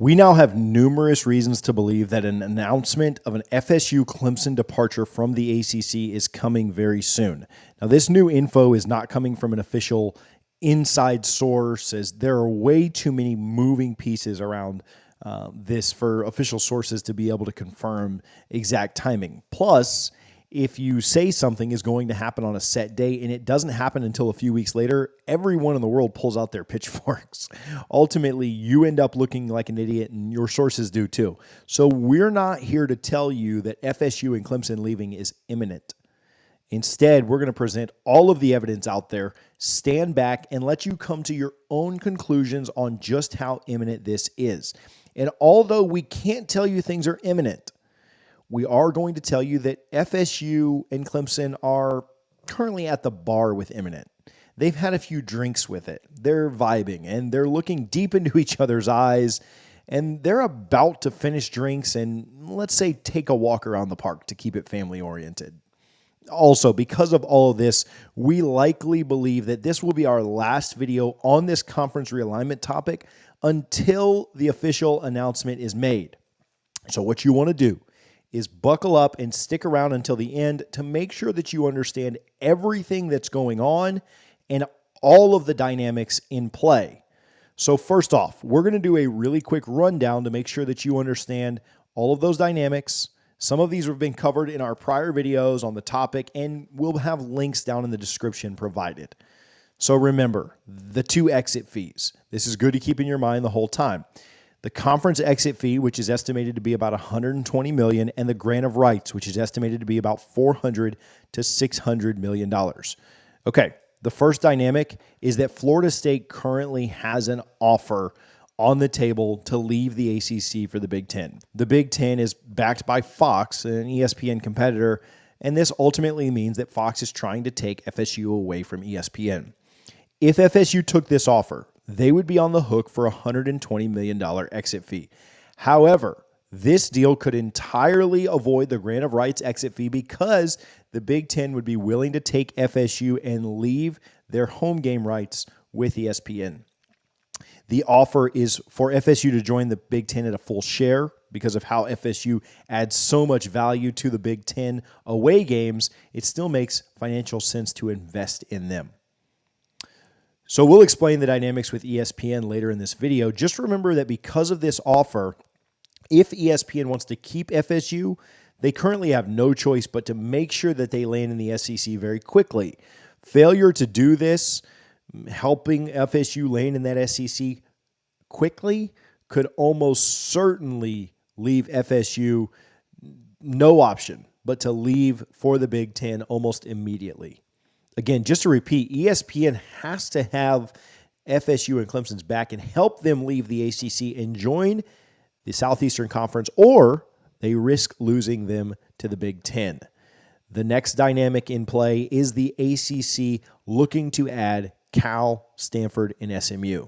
We now have numerous reasons to believe that an announcement of an FSU Clemson departure from the ACC is coming very soon. Now, this new info is not coming from an official inside source, as there are way too many moving pieces around this for official sources to be able to confirm exact timing. Plus, if you say something is going to happen on a set date and it doesn't happen until a few weeks later, everyone in the world pulls out their pitchforks. Ultimately, you end up looking like an idiot, and your sources do too. So we're not here to tell you that FSU and Clemson leaving is imminent. Instead, we're going to present all of the evidence out there, stand back, and let you come to your own conclusions on just how imminent this is. And although we can't tell you things are imminent, we are going to tell you that FSU and Clemson are currently at the bar with Imminent. They've had a few drinks with it. They're vibing, and they're looking deep into each other's eyes, and they're about to finish drinks and, let's say, take a walk around the park to keep it family-oriented. Also, because of all of this, we likely believe that this will be our last video on this conference realignment topic until the official announcement is made. So what you want to do is buckle up and stick around until the end to make sure that you understand everything that's going on and all of the dynamics in play. So first off, we're going to do a really quick rundown to make sure that you understand all of those dynamics. Some of these have been covered in our prior videos on the topic, and we'll have links down in the description provided. So remember, the 2 exit fees. This is good to keep in your mind the whole time. The conference exit fee, which is estimated to be about $120 million, and the grant of rights, which is estimated to be about $400 to $600 million. Okay, the first dynamic is that Florida State currently has an offer on the table to leave the ACC for the Big Ten. The Big Ten is backed by Fox, an ESPN competitor, and this ultimately means that Fox is trying to take FSU away from ESPN. If FSU took this offer, they would be on the hook for a $120 million exit fee. However, this deal could entirely avoid the grant of rights exit fee because the Big Ten would be willing to take FSU and leave their home game rights with ESPN. The offer is for FSU to join the Big Ten at a full share because of how FSU adds so much value to the Big Ten away games. It still makes financial sense to invest in them. So we'll explain the dynamics with ESPN later in this video. Just remember that because of this offer, if ESPN wants to keep FSU, they currently have no choice but to make sure that they land in the SEC very quickly. Failure to do this, helping FSU land in that SEC quickly, could almost certainly leave FSU no option but to leave for the Big Ten almost immediately. Again, just to repeat, ESPN has to have FSU and Clemson's back and help them leave the ACC and join the Southeastern Conference, or they risk losing them to the Big Ten. The next dynamic in play is the ACC looking to add Cal, Stanford, and SMU.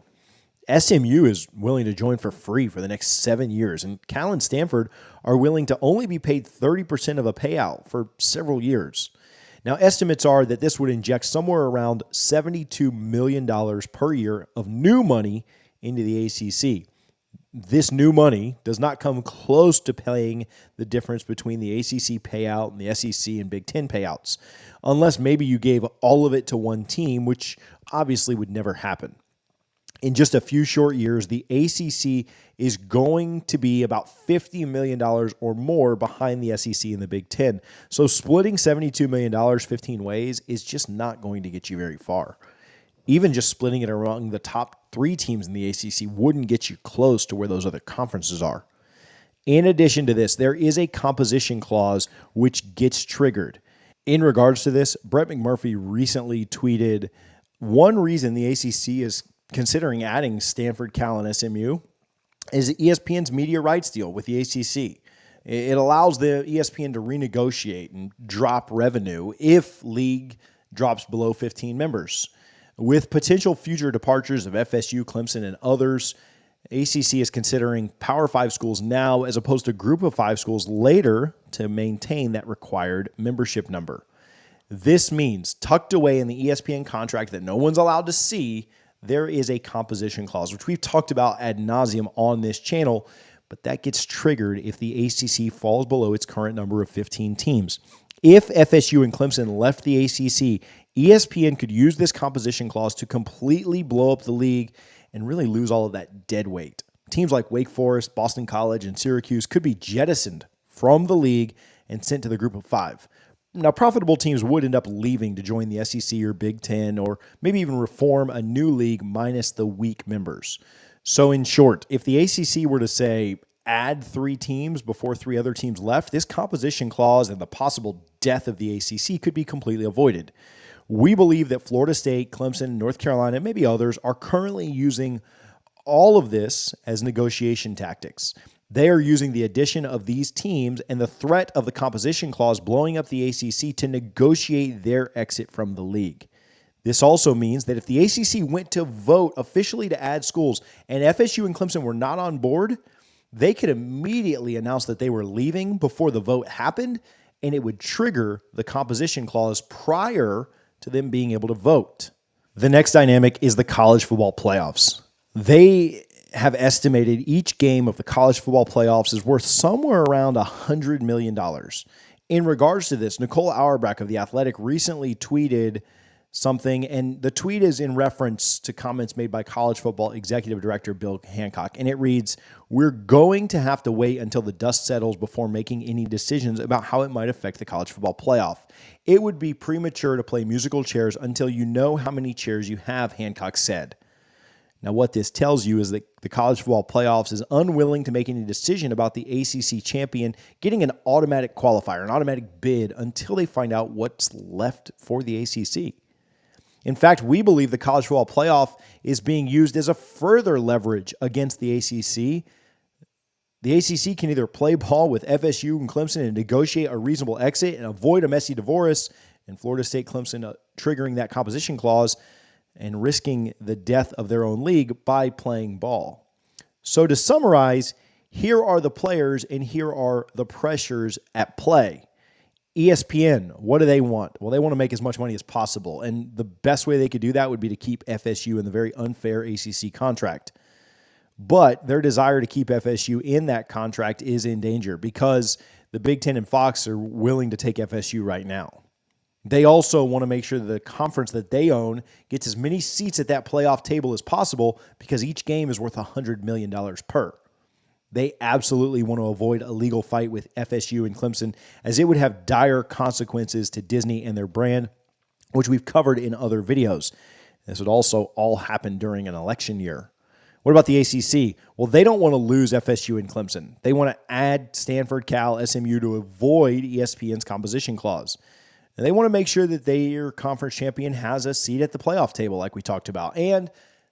SMU is willing to join for free for the next 7 years, and Cal and Stanford are willing to only be paid 30% of a payout for several years. Now, estimates are that this would inject somewhere around $72 million per year of new money into the ACC. This new money does not come close to paying the difference between the ACC payout and the SEC and Big Ten payouts, unless maybe you gave all of it to one team, which obviously would never happen. In just a few short years, the ACC is going to be about $50 million or more behind the SEC and the Big Ten. So splitting $72 million 15 ways is just not going to get you very far. Even just splitting it among the top 3 teams in the ACC wouldn't get you close to where those other conferences are. In addition to this, there is a composition clause which gets triggered. In regards to this, Brett McMurphy recently tweeted, one reason the ACC is considering adding Stanford, Cal, and SMU is ESPN's media rights deal with the ACC. It allows the ESPN to renegotiate and drop revenue if league drops below 15 members. With potential future departures of FSU, Clemson, and others, ACC is considering Power 5 schools now as opposed to Group of 5 schools later to maintain that required membership number. This means, tucked away in the ESPN contract that no one's allowed to see, there is a composition clause, which we've talked about ad nauseum on this channel, but that gets triggered if the ACC falls below its current number of 15 teams. If FSU and Clemson left the ACC, ESPN could use this composition clause to completely blow up the league and really lose all of that dead weight. Teams like Wake Forest, Boston College, and Syracuse could be jettisoned from the league and sent to the group of 5. Now, profitable teams would end up leaving to join the SEC or Big Ten, or maybe even reform a new league minus the weak members. So in short, if the ACC were to say add 3 teams before 3 other teams left, this composition clause and the possible death of the ACC could be completely avoided. We believe that Florida State, Clemson, North Carolina, and maybe others are currently using all of this as negotiation tactics. They are using the addition of these teams and the threat of the composition clause blowing up the ACC to negotiate their exit from the league. This also means that if the ACC went to vote officially to add schools and FSU and Clemson were not on board, they could immediately announce that they were leaving before the vote happened, and it would trigger the composition clause prior to them being able to vote. The next dynamic is the college football playoffs. They have estimated each game of the college football playoffs is worth somewhere around $100 million. In regards to this, Nicole Auerbach of The Athletic recently tweeted something, and the tweet is in reference to comments made by college football executive director Bill Hancock, and it reads, "We're going to have to wait until the dust settles before making any decisions about how it might affect the college football playoff. It would be premature to play musical chairs until you know how many chairs you have," Hancock said. Now, what this tells you is that the college football playoffs is unwilling to make any decision about the ACC champion getting an automatic qualifier, an automatic bid, until they find out what's left for the ACC. In fact, we believe the college football playoff is being used as a further leverage against the ACC. The ACC can either play ball with FSU and Clemson and negotiate a reasonable exit and avoid a messy divorce, and Florida State Clemson triggering that composition clause and risking the death of their own league by playing ball. So to summarize, here are the players and here are the pressures at play. ESPN, what do they want? Well, they want to make as much money as possible, and the best way they could do that would be to keep FSU in the very unfair ACC contract. But their desire to keep FSU in that contract is in danger because the Big Ten and Fox are willing to take FSU right now. They also want to make sure that the conference that they own gets as many seats at that playoff table as possible because each game is worth $100 million per. They absolutely want to avoid a legal fight with FSU and Clemson, as it would have dire consequences to Disney and their brand, which we've covered in other videos. This would also all happen during an election year. What about the ACC? Well, they don't want to lose FSU and Clemson. They want to add Stanford Cal SMU to avoid ESPN's composition clause. And they want to make sure that their conference champion has a seat at the playoff table, like we talked about. And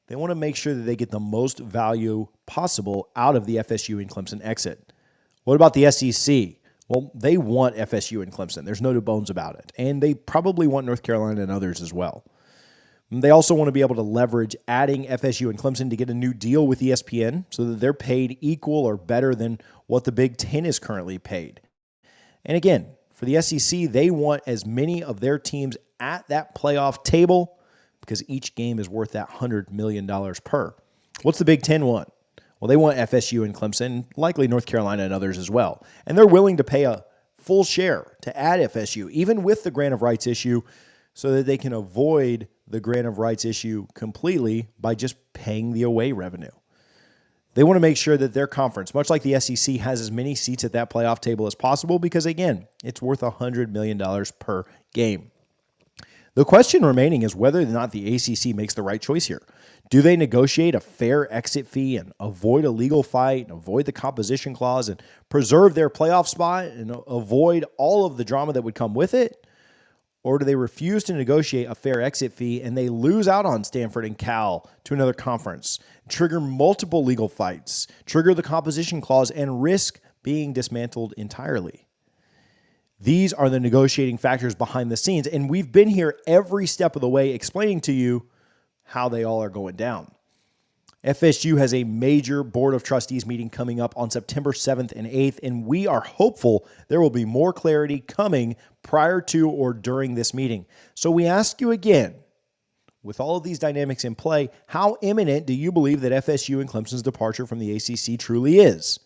they want to make sure that they get the most value possible out of the FSU and Clemson exit. What about the SEC? Well, they want FSU and Clemson. There's no two bones about it. And they probably want North Carolina and others as well. And they also want to be able to leverage adding FSU and Clemson to get a new deal with ESPN so that they're paid equal or better than what the Big Ten is currently paid. And again, for the SEC, they want as many of their teams at that playoff table because each game is worth that $100 million per. What's the Big Ten want? Well, they want FSU and Clemson, likely North Carolina and others as well. And they're willing to pay a full share to add FSU, even with the grant of rights issue, so that they can avoid the grant of rights issue completely by just paying the away revenue. They want to make sure that their conference, much like the SEC, has as many seats at that playoff table as possible because, again, it's worth $100 million per game. The question remaining is whether or not the ACC makes the right choice here. Do they negotiate a fair exit fee and avoid a legal fight and avoid the composition clause and preserve their playoff spot and avoid all of the drama that would come with it? Or do they refuse to negotiate a fair exit fee and they lose out on Stanford and Cal to another conference, trigger multiple legal fights, trigger the composition clause, and risk being dismantled entirely? These are the negotiating factors behind the scenes, and we've been here every step of the way explaining to you how they all are going down. FSU has a major Board of Trustees meeting coming up on September 7th and 8th, and we are hopeful there will be more clarity coming prior to or during this meeting. So we ask you again, with all of these dynamics in play, how imminent do you believe that FSU and Clemson's departure from the ACC truly is?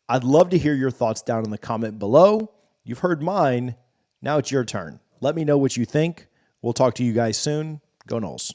I'd love to hear your thoughts down in the comment below. You've heard mine. Now it's your turn. Let me know what you think. We'll talk to you guys soon. Go Noles.